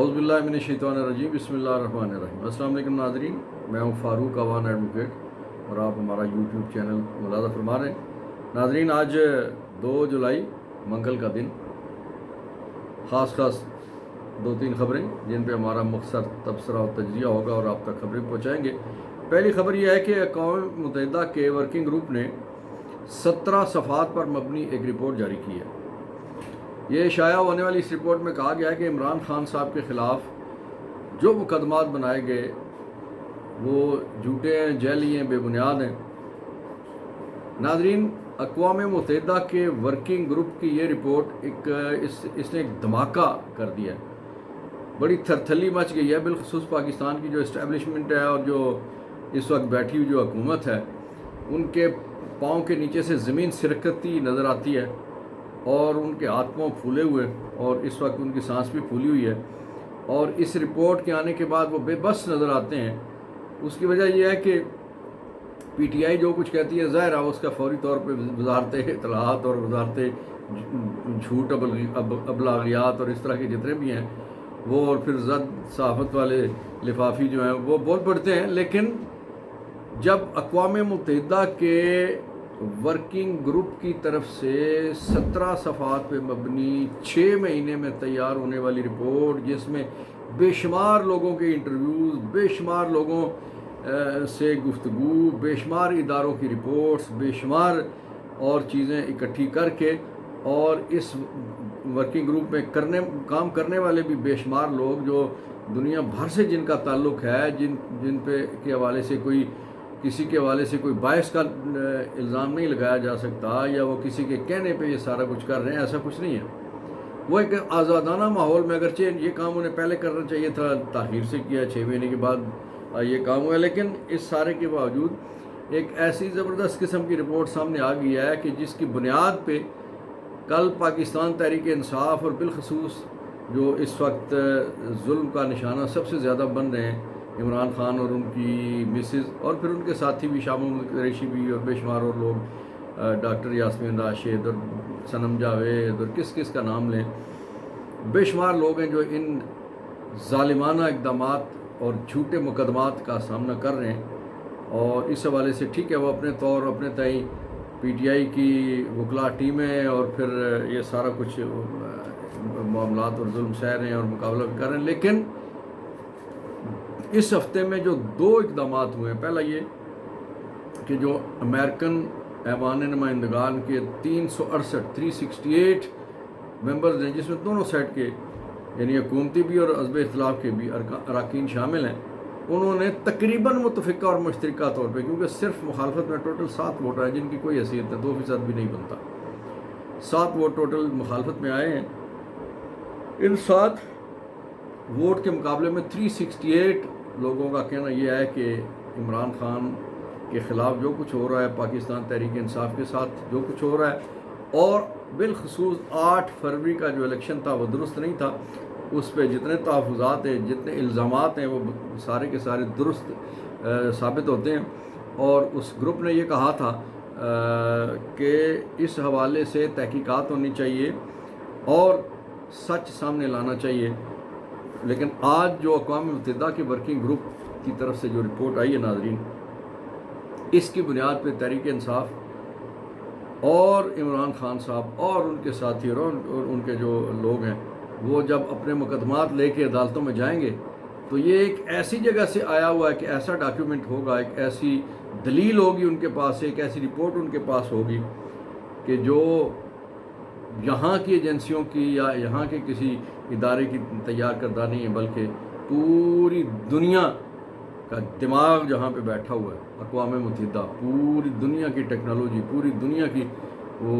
اعوذ باللہ من الشیطان الرجیم بسم اللہ الرحمن الرحیم۔ السلام علیکم ناظرین، میں ہوں فاروق اوان ایڈوکیٹ اور آپ ہمارا یوٹیوب چینل ملاحظہ فرما رہے ہیں۔ ناظرین، آج 2 جولائی منگل کا دن، خاص 2-3 خبریں جن پہ ہمارا مختصر تبصرہ اور تجزیہ ہوگا اور آپ تک خبریں پہنچائیں گے۔ پہلی خبر یہ ہے کہ اقوام متحدہ کے ورکنگ گروپ نے 17 صفحات پر مبنی ایک رپورٹ جاری کی ہے۔ یہ شائع ہونے والی اس رپورٹ میں کہا گیا ہے کہ عمران خان صاحب کے خلاف جو مقدمات بنائے گئے وہ جھوٹے ہیں، جعلی ہیں، بے بنیاد ہیں۔ ناظرین، اقوام متحدہ کے ورکنگ گروپ کی یہ رپورٹ اس نے ایک دھماکہ کر دیا ہے، بڑی تھرتھلی مچ گئی ہے، بالخصوص پاکستان کی جو اسٹیبلشمنٹ ہے اور جو اس وقت بیٹھی ہوئی جو حکومت ہے، ان کے پاؤں کے نیچے سے زمین سرکتی نظر آتی ہے اور ان کے ہاتھ پاؤں پھولے ہوئے، اور اس وقت ان کی سانس بھی پھولی ہوئی ہے، اور اس رپورٹ کے آنے کے بعد وہ بے بس نظر آتے ہیں۔ اس کی وجہ یہ ہے کہ پی ٹی آئی جو کچھ کہتی ہے، ظاہر ہے اس کا فوری طور پہ وزارت اطلاعات اور وزارت جھوٹ ابلاغیات اور اس طرح کے جتنے بھی ہیں وہ، اور پھر زد صحافت والے لفافی جو ہیں وہ بول پڑتے ہیں۔ لیکن جب اقوام متحدہ کے ورکنگ گروپ کی طرف سے 17 صفحات پہ مبنی 6 مہینے میں تیار ہونے والی رپورٹ، جس میں بے شمار لوگوں کے انٹرویوز، بے شمار لوگوں سے گفتگو، بے شمار اداروں کی رپورٹس، بے شمار اور چیزیں اکٹھی کر کے، اور اس ورکنگ گروپ میں کام کرنے والے بھی بے شمار لوگ جو دنیا بھر سے جن کا تعلق ہے، جن پہ کے حوالے سے کسی کے حوالے سے کوئی باعث کا الزام نہیں لگایا جا سکتا، یا وہ کسی کے کہنے پہ یہ سارا کچھ کر رہے ہیں، ایسا کچھ نہیں ہے۔ وہ ایک آزادانہ ماحول میں، اگرچہ یہ کام انہیں پہلے کرنا چاہیے تھا، تاخیر سے کیا، 6 مہینے کے بعد یہ کام ہوا، لیکن اس سارے کے باوجود ایک ایسی زبردست قسم کی رپورٹ سامنے آ گئی ہے کہ جس کی بنیاد پہ کل پاکستان تحریک انصاف اور بالخصوص جو اس وقت ظلم کا نشانہ سب سے زیادہ بن رہے ہیں، عمران خان اور ان کی مسز، اور پھر ان کے ساتھی بھی، شاہ محمود قریشی بھی، اور بے شمار اور لوگ، ڈاکٹر یاسمین راشد اور صنم جاوید اور کس کا نام لیں، بے شمار لوگ ہیں جو ان ظالمانہ اقدامات اور جھوٹے مقدمات کا سامنا کر رہے ہیں۔ اور اس حوالے سے ٹھیک ہے، وہ اپنے طور اپنے تئیں پی ٹی آئی کی وکلا ٹیمیں اور پھر یہ سارا کچھ معاملات اور ظلم سہ رہے ہیں اور مقابلہ بھی کر رہے ہیں، لیکن اس ہفتے میں جو 2 اقدامات ہوئے ہیں، پہلا یہ کہ جو امریکن ایوان نمائندگان کے 368 ممبرز ہیں، جس میں دونوں سائڈ کے یعنی حکومتی بھی اور حزب اختلاف کے بھی اراکین شامل ہیں، انہوں نے تقریباً متفقہ اور مشترکہ طور پہ، کیونکہ صرف مخالفت میں ٹوٹل 7 ووٹر ہیں جن کی کوئی حیثیت ہے، 2% بھی نہیں بنتا، 7 ووٹ ٹوٹل مخالفت میں آئے ہیں۔ ان 7 ووٹ کے مقابلے میں 368 لوگوں کا کہنا یہ ہے کہ عمران خان کے خلاف جو کچھ ہو رہا ہے، پاکستان تحریک انصاف کے ساتھ جو کچھ ہو رہا ہے، اور بالخصوص 8 فروری کا جو الیکشن تھا وہ درست نہیں تھا، اس پہ جتنے تحفظات ہیں، جتنے الزامات ہیں، وہ سارے کے سارے درست ثابت ہوتے ہیں۔ اور اس گروپ نے یہ کہا تھا کہ اس حوالے سے تحقیقات ہونی چاہیے اور سچ سامنے لانا چاہیے۔ لیکن آج جو اقوام متحدہ کے ورکنگ گروپ کی طرف سے جو رپورٹ آئی ہے ناظرین، اس کی بنیاد پہ تحریک انصاف اور عمران خان صاحب اور ان کے ساتھی اور ان کے جو لوگ ہیں، وہ جب اپنے مقدمات لے کے عدالتوں میں جائیں گے تو یہ ایک ایسی جگہ سے آیا ہوا ہے کہ ایسا ڈاکیومنٹ ہوگا، ایک ایسی دلیل ہوگی ان کے پاس، ایک ایسی رپورٹ ان کے پاس ہوگی کہ جو یہاں کی ایجنسیوں کی یا یہاں کے کسی ادارے کی تیار کردہ نہیں ہے، بلکہ پوری دنیا کا دماغ جہاں پہ بیٹھا ہوا ہے، اقوام متحدہ، پوری دنیا کی ٹیکنالوجی، پوری دنیا کی وہ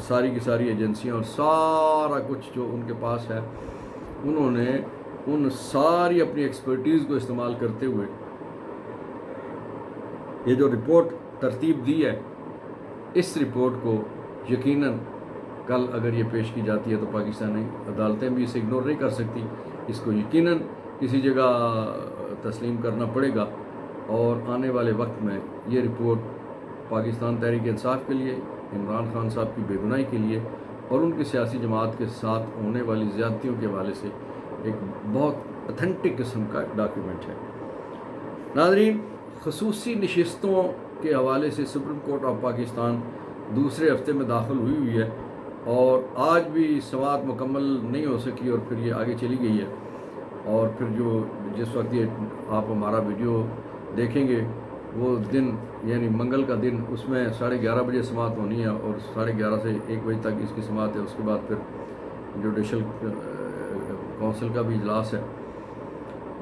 ساری کی ساری ایجنسیاں اور سارا کچھ جو ان کے پاس ہے، انہوں نے ان ساری اپنی ایکسپرٹیز کو استعمال کرتے ہوئے یہ جو رپورٹ ترتیب دی ہے، اس رپورٹ کو یقیناً کل اگر یہ پیش کی جاتی ہے تو پاکستانی عدالتیں بھی اسے اگنور نہیں کر سکتی، اس کو یقیناً کسی جگہ تسلیم کرنا پڑے گا، اور آنے والے وقت میں یہ رپورٹ پاکستان تحریک انصاف کے لیے، عمران خان صاحب کی بے گناہی کے لیے اور ان کی سیاسی جماعت کے ساتھ ہونے والی زیادتیوں کے حوالے سے ایک بہت اتھینٹک قسم کا ڈاکیومنٹ ہے۔ ناظرین، خصوصی نشستوں کے حوالے سے سپریم کورٹ آف پاکستان دوسرے ہفتے میں داخل ہوئی ہے اور آج بھی سماعت مکمل نہیں ہو سکی اور پھر یہ آگے چلی گئی ہے، اور پھر جس وقت یہ آپ ہمارا ویڈیو دیکھیں گے وہ دن یعنی منگل کا دن، اس میں 11:30 بجے سماعت ہونی ہے اور 11:30 سے 1 بجے تک اس کی سماعت ہے۔ اس کے بعد پھر جوڈیشل کونسل کا بھی اجلاس ہے۔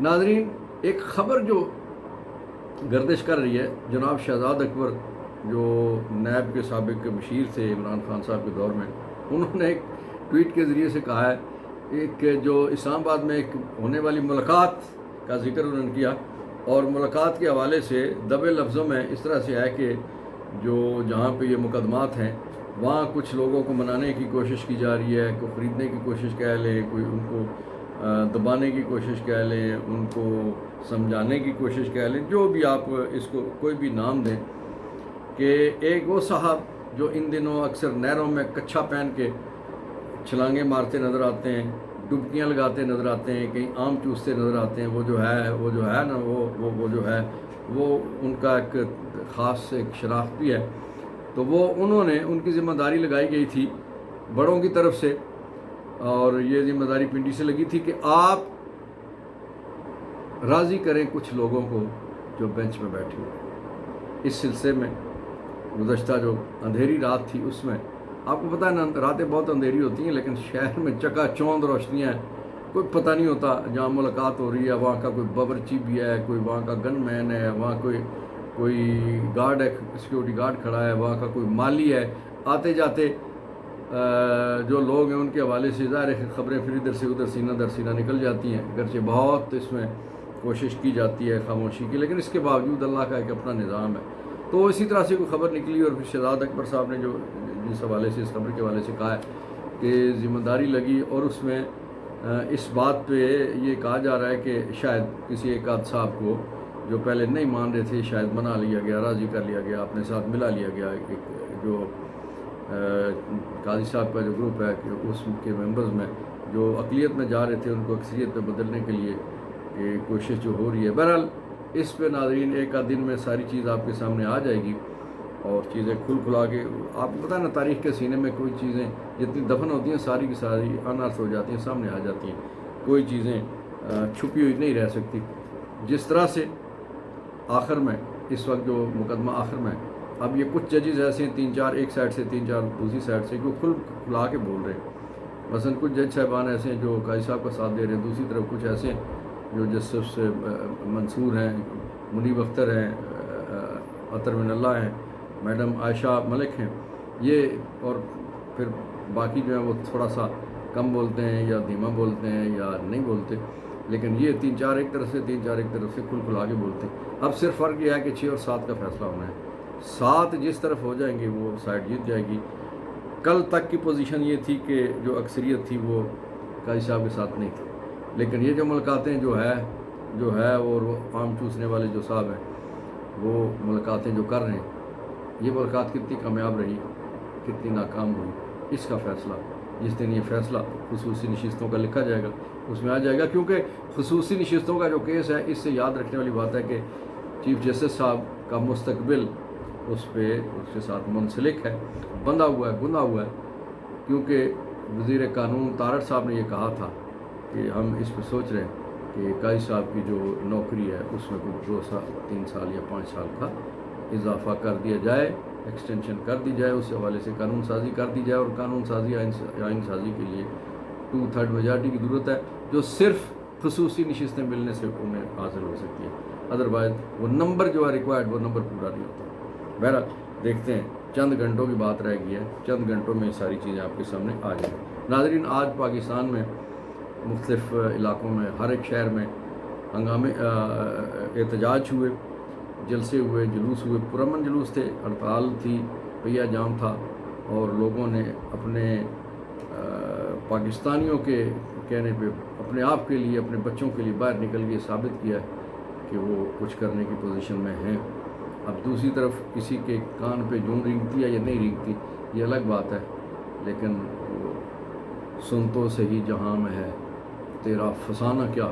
ناظرین، ایک خبر جو گردش کر رہی ہے، جناب شہزاد اکبر جو نیب کے سابق مشیر تھے عمران خان صاحب کے دور میں، انہوں نے ایک ٹویٹ کے ذریعے سے کہا ہے کہ جو اسلام آباد میں ایک ہونے والی ملاقات کا ذکر انہوں نے کیا، اور ملاقات کے حوالے سے دبے لفظوں میں اس طرح سے ہے کہ جو جہاں پہ یہ مقدمات ہیں وہاں کچھ لوگوں کو منانے کی کوشش کی جا رہی ہے، کوئی خریدنے کی کوشش کہہ لیں، کوئی ان کو دبانے کی کوشش کہہ لیں، ان کو سمجھانے کی کوشش کہہ لیں، جو بھی آپ اس کو کوئی بھی نام دیں، کہ ایک وہ صاحب جو ان دنوں اکثر نہروں میں کچھا پہن کے چھلانگیں مارتے نظر آتے ہیں، ڈبکیاں لگاتے نظر آتے ہیں، کہیں آم چوستے نظر آتے ہیں، وہ جو ہے نا وہ جو ہے وہ ان کا ایک خاص ایک شناخت بھی ہے۔ تو وہ انہوں نے ان کی ذمہ داری لگائی گئی تھی بڑوں کی طرف سے، اور یہ ذمہ داری پنڈی سے لگی تھی کہ آپ راضی کریں کچھ لوگوں کو جو بینچ میں بیٹھے ہوئے۔ اس سلسلے میں گزشتہ جو اندھیری رات تھی اس میں آپ کو پتہ ہے نا، راتیں بہت اندھیری ہوتی ہیں لیکن شہر میں چکا چوند روشنیاں ہیں، کوئی پتہ نہیں ہوتا جہاں ملاقات ہو رہی ہے وہاں کا کوئی باورچی بھی ہے، کوئی وہاں کا گن مین ہے، وہاں کوئی گارڈ ہے، سیکورٹی گارڈ کھڑا ہے، وہاں کا کوئی مالی ہے۔ آتے جاتے جو لوگ ہیں ان کے حوالے سے ظاہر ہے خبریں پھر ادھر سے ادھر سینہ در سینہ نکل جاتی ہیں، اگرچہ بہت اس میں کوشش کی جاتی ہے خاموشی کی، لیکن اس کے باوجود اللہ کا ایک اپنا نظام ہے۔ تو اسی طرح سے کوئی خبر نکلی اور پھر شہزاد اکبر صاحب نے جو جس حوالے سے اس خبر کے حوالے سے کہا ہے کہ ذمہ داری لگی، اور اس میں اس بات پہ یہ کہا جا رہا ہے کہ شاید کسی ایک آدھ صاحب کو جو پہلے نہیں مان رہے تھے شاید منا لیا گیا، راضی کر لیا گیا، اپنے ساتھ ملا لیا گیا۔ ایک جو قاضی صاحب کا جو گروپ ہے کہ اس کے ممبرز میں جو اقلیت میں جا رہے تھے ان کو اکثریت میں بدلنے کے لیے یہ کوشش جو ہو رہی ہے۔ بہرحال اس پہ ناظرین ایک آدھ دن میں ساری چیز آپ کے سامنے آ جائے گی، اور چیزیں کھلا کے آپ کو پتہ ہے نا، تاریخ کے سینے میں کوئی چیزیں جتنی دفن ہوتی ہیں ساری کی ساری انارتھ ہو جاتی ہیں، سامنے آ جاتی ہیں، کوئی چیزیں چھپی ہوئی نہیں رہ سکتی۔ جس طرح سے آخر میں اس وقت جو مقدمہ آخر میں اب یہ کچھ ججز ایسے ہیں 3-4 ایک سائڈ سے 3-4 دوسری سائڈ سے جو کھلا کے بول رہے ہیں، مثلا کچھ جج صاحبان ایسے ہیں جو قاضی صاحب کا ساتھ دے رہے ہیں، دوسری طرف کچھ ایسے ہیں جو جسٹس منصور ہیں، منیب اختر ہیں، عطر من اللہ ہیں، میڈم عائشہ ملک ہیں، یہ اور پھر باقی جو ہیں وہ تھوڑا سا کم بولتے ہیں یا دھیما بولتے ہیں یا نہیں بولتے، لیکن یہ 3-4 ایک طرف سے 3-4 ایک طرف سے کھلا کے بولتے ہیں۔ اب صرف فرق یہ ہے کہ 6 اور 7 کا فیصلہ ہونا ہے، 7 جس طرف ہو جائیں گے وہ سائڈ جیت جائے گی۔ کل تک کی پوزیشن یہ تھی کہ جو اکثریت تھی وہ قاضی صاحب کے ساتھ نہیں تھی، لیکن یہ جو ملاقاتیں جو ہے اور وہ عام چوسنے والے جو صاحب ہیں وہ ملاقاتیں جو کر رہے ہیں، یہ ملاقات کتنی کامیاب رہی کتنی ناکام ہوئی، اس کا فیصلہ جس دن یہ فیصلہ خصوصی نشستوں کا لکھا جائے گا اس میں آ جائے گا، کیونکہ خصوصی نشستوں کا جو کیس ہے اس سے یاد رکھنے والی بات ہے کہ چیف جسٹس صاحب کا مستقبل اس کے ساتھ منسلک ہے، بندھا ہوا ہے، گندھا ہوا ہے، کیونکہ وزیر قانون طارٹ صاحب نے یہ کہا تھا کہ ہم اس پہ سوچ رہے ہیں کہ قاضی صاحب کی جو نوکری ہے اس میں کوئی 2 سال 3 سال یا 5 سال کا اضافہ کر دیا جائے، ایکسٹینشن کر دی جائے، اس حوالے سے قانون سازی کر دی جائے، اور قانون سازی آئین سازی کے لیے 2/3 میجارٹی کی ضرورت ہے، جو صرف خصوصی نشستیں ملنے سے انہیں حاصل ہو سکتی ہے، ادروائز وہ نمبر جو ہے ریکوائرڈ وہ نمبر پورا نہیں ہوتا۔ بہرحال دیکھتے ہیں، چند گھنٹوں کی بات رہ گئی ہے، چند گھنٹوں میں ساری چیزیں آپ کے سامنے آ جائیں گی۔ ناظرین، آج پاکستان میں مختلف علاقوں میں ہر ایک شہر میں ہنگامے احتجاج ہوئے، جلسے ہوئے، جلوس ہوئے، پرامن جلوس تھے، ہڑتال تھی، پہیہ جام تھا، اور لوگوں نے اپنے پاکستانیوں کے کہنے پہ اپنے آپ کے لیے اپنے بچوں کے لیے باہر نکل کے ثابت کیا کہ وہ کچھ کرنے کی پوزیشن میں ہیں۔ اب دوسری طرف کسی کے کان پہ جون رینگتی ہے یا نہیں رینگتی یہ الگ بات ہے، لیکن وہ سن تو صحیح جہاں میں ہے تیرا فسانہ کیا،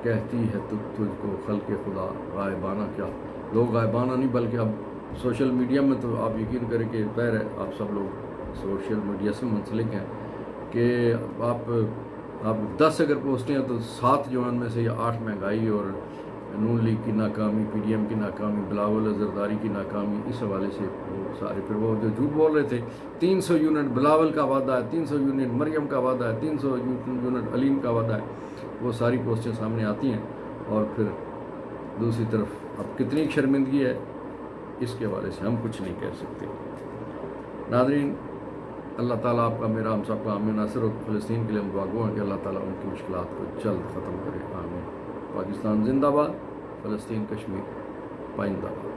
کہتی ہے تجھ کو خلق خدا غائبانہ کیا. لوگ غائبانہ نہیں بلکہ اب سوشل میڈیا میں تو آپ یقین کریں کہ ظاہر ہے آپ سب لوگ سوشل میڈیا سے منسلک ہیں کہ آپ 10 اگر پوسٹیں ہیں تو 7 جو ان میں سے یا 8 مہنگائی اور نون لیگ کی ناکامی، پی ڈی ایم کی ناکامی، بلاول زرداری کی ناکامی، اس حوالے سے وہ سارے. پھر وہ جو جھوٹ بول رہے تھے 300 یونٹ بلاول کا وعدہ ہے، 300 یونٹ مریم کا وعدہ ہے، 300 یونٹ علیم کا وعدہ ہے، وہ ساری پوسٹیں سامنے آتی ہیں. اور پھر دوسری طرف اب کتنی شرمندگی ہے اس کے حوالے سے ہم کچھ نہیں کہہ سکتے. ناظرین، اللہ تعالیٰ آپ کا میرا ہم سب کا حامی ناصر ہو. فلسطین کے لیے ہم دعا گو ہیں کہ اللہ تعالیٰ ان کی مشکلات کو جلد ختم کرے. آمین. پاکستان زندہ باد، فلسطین کشمیر پائندہ باد.